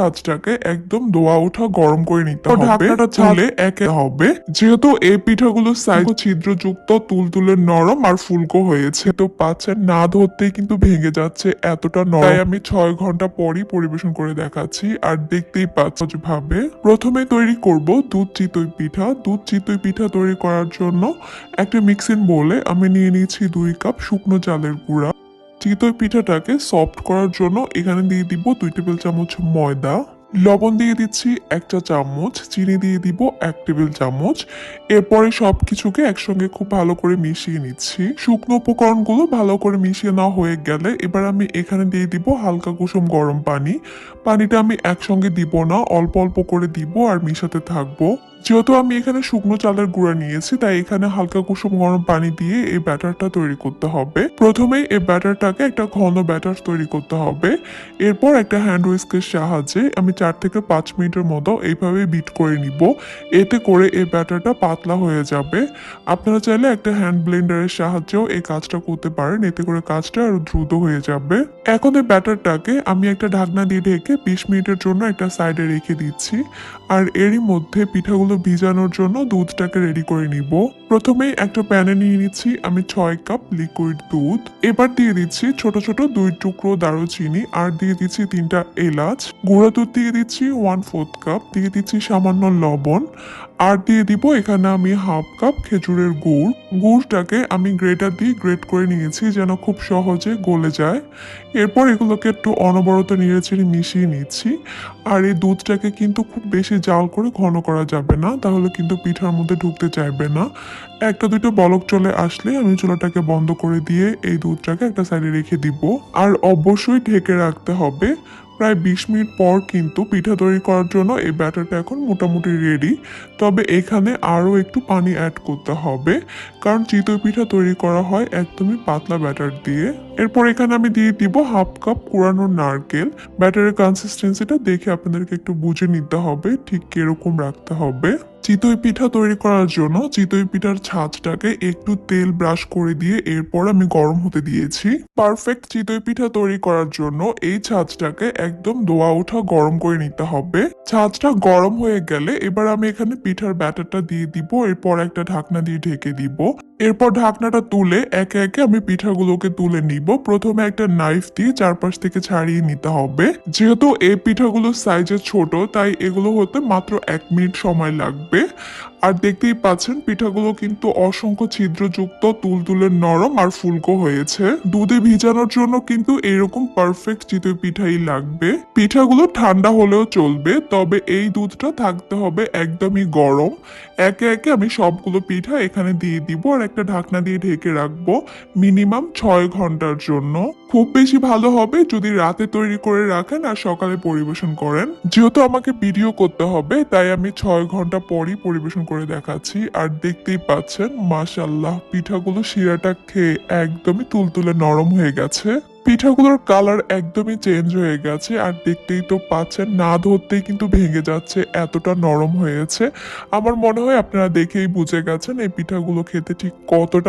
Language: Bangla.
ছাঁচটাকে একদম দোয়া ওঠা গরম করে নিতে হবে। ঢাকনাটা তুলে একে হবে, যেহেতু এই পিঠাগুলোর সাইজ ছিদ্রযুক্ত, তুলতুলে নরম আর ফুলকো হয়েছে, তো পাচ্ছেন না ধরতেই কিন্তু ভেঙে যাচ্ছে, এতটা নরম। তাই আমি 6 ঘন্টা পরই পরিবেশন করে দেখাচ্ছি। আর দেখতেই পাচ্ছ ভাবে প্রথমে তৈরি করব দুধ চিতই পিঠা। দুধ চিতই পিঠা তৈরি করার জন্য একটা মিক্সিং বোলে আমি নিয়ে নিয়েছি 2 কাপ শুকনো চালের গুঁড়া। চিতই পিঠাটাকে সফট করার জন্য এখানে দিয়ে দিব 2 টেবিল চামচ ময়দা, লবণ দিয়ে দিচ্ছি 1 চা চামচ, চিনি দিয়ে দিব 1 টেবিল চামচ। এরপরে সবকিছুকে একসঙ্গে খুব ভালো করে মিশিয়ে নিচ্ছি। শুকনো উপকরণগুলো ভালো করে মিশিয়ে নেওয়া হয়ে গেলে এবার আমি এখানে দিয়ে দিব হালকা কুসুম গরম পানি। পানিটা আমি একসঙ্গে দিব না, অল্প অল্প করে দিব আর মিশাতে থাকবো। যেহেতু আমি এখানে শুকনো চালের গুঁড়া নিয়েছি, তাই এখানে হালকা কুসুম গরম পানি দিয়ে এই ব্যাটারটা তৈরি করতে হবে। প্রথমেই এই ব্যাটারটাকে একটা ঘন ব্যাটার তৈরি করতে হবে। এরপর একটা হ্যান্ড হুইস্কের সাহায্যে আমি 4 থেকে 5 মিনিটের মতো এইভাবে বিট করে নিব। এতে করে এই ব্যাটারটা পাতলা হয়ে যাবে। আপনারা চাইলে একটা হ্যান্ড ব্লেন্ডারের সাহায্যেও এই কাজটা করতে পারেন, এতে করে কাজটা আরো দ্রুত হয়ে যাবে। এখন এই ব্যাটারটাকে আমি একটা ঢাকনা দিয়ে ঢেকে 20 মিনিটের জন্য একটা সাইডে রেখে দিচ্ছি। আর এরই মধ্যে পিঠাগুলো ভিজানোর জন্য দুধটাকে রেডি করে নিব। প্রথমেই একটা প্যানে নিয়ে নিচ্ছি আমি 6 কাপ লিকুইড দুধ। এবার দিয়ে দিচ্ছি ছোট ছোট 2 টুকরো দারুচিনি, আর দিয়ে দিচ্ছি 3টা এলাচ। গুঁড়া দুধ দিয়ে দিচ্ছি 1/4 কাপ, দিয়ে দিচ্ছি সামান্য লবণ, আর দিয়ে দিব এখানে আমি 1/2 কাপ খেজুরের গুড়। গুড়টাকে আমি গ্রেটার দিয়ে গ্রেট করে নিয়েছি যেন খুব সহজে গলে যায়। এরপর এগুলোকে একটু অনবরত নেড়েচেড়ে মিশিয়ে নিচ্ছি। আর এই দুধটাকে কিন্তু খুব বেশি জাল করে ঘন করা যাবে না, তাহলে কিন্তু পিঠার মধ্যে ঢুকতে চাইবে না। একটা দুটো বলক চলে আসলে আমি চুলাটাকে বন্ধ করে দিয়ে এই দুধটাকে একটা সাইডে রেখে দিব। আর অবশ্যই ঢেকে রাখতে হবে। প্রায় 20 মিনিট পর কিন্তু পিঠা তৈরি করার জন্য এই ব্যাটারটা এখন মোটামুটি রেডি। তবে এখানে আরও একটু পানি অ্যাড করতে হবে, কারণ চিতই পিঠা তৈরি করা হয় একদমই পাতলা ব্যাটার দিয়ে। এরপর এখানে আমি দিয়ে দিব 1/2 কাপ কুড়ানো নারকেল। ব্যাটারের কনসিস্টেন্সিটা দেখে আপনাদেরকে একটু বুঝে নিতে হবে ঠিক কিরকম রাখতে হবে। চিতই পিঠা তৈরি করার জন্য চিতই পিঠার ছাঁচটাকে একটু তেল ব্রাশ করে দিয়ে এরপর আমি গরম হতে দিয়েছি। পারফেক্ট চিতই পিঠা তৈরি করার জন্য এই ছাঁচটাকে একদম দোয়া ওঠা গরম করে নিতে হবে। ছাঁচটা গরম হয়ে গেলে এবার আমি এখানে পিঠার ব্যাটারটা দিয়ে দিব, এরপর একটা ঢাকনা দিয়ে ঢেকে দিব। এরপর ঢাকনাটা তুলে একে একে আমি পিঠাগুলোকে তুলে নিব। প্রথমে একটা নাইফ দিয়ে চারপাশ থেকে ছাড়িয়ে নিতে হবে। যেহেতু এই পিঠাগুলোর সাইজে ছোট, তাই এগুলো হতে মাত্র 1 মিনিট সময় লাগবে। আর দেখতেই পাচ্ছেন পিঠাগুলো কিন্তু অসংখ্য ছিদ্রযুক্ত, তুলতুলে নরম আর ফুলকো হয়েছে। দুধে ভিজানোর জন্য কিন্তু এরকম পারফেক্ট চিতই পিঠাই লাগবে। পিঠাগুলো ঠান্ডা হলেও চলবে, তবে এই দুধটা থাকতে হবে একদমই গরম। একে একে আমি সবগুলো পিঠা এখানে দিয়ে দিব আর একটা ঢাকনা দিয়ে ঢেকে রাখবো মিনিমাম 6 ঘন্টার জন্য। খুব বেশি ভালো হবে যদি রাতে তৈরি করে রাখেন আর সকালে পরিবেশন করেন। যেহেতু আমাকে ভিডিও করতে হবে, তাই আমি 6 ঘন্টা পরই পরিবেশন করে দেখাচ্ছি। আর দেখতেই পাচ্ছেন মাশাআল্লাহ, পিঠাগুলো শিরাটা খেয়ে একদমই তুলতুলে নরম হয়ে গেছে। পিঠাগুলোর কালার একদমই চেঞ্জ হয়ে গেছে, আর দেখতেই তো পাচ্ছেন না ধরতেই কিন্তু ভেঙে যাচ্ছে, এতটা নরম হয়েছে। আমার মনে হয় আপনারা দেখেই বুঝে গেছেন এই পিঠাগুলো খেতে ঠিক কতটা